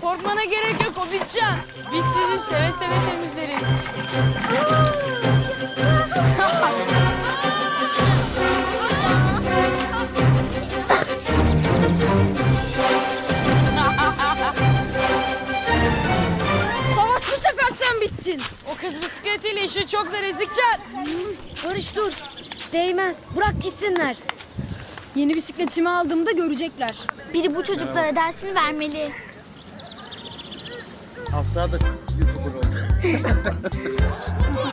Korkmana gerek yok Obitcan. Biz sizi seve seve temizleriz. Savaş, bu sefer sen bittin. O kız bisikletiyle işi çok zor Ezikcan. Barış dur. Değmez. Bırak gitsinler. Yeni bisikletimi aldığımda görecekler. Biri bu çocuklara dersini vermeli. Hafsa da YouTuber oldu.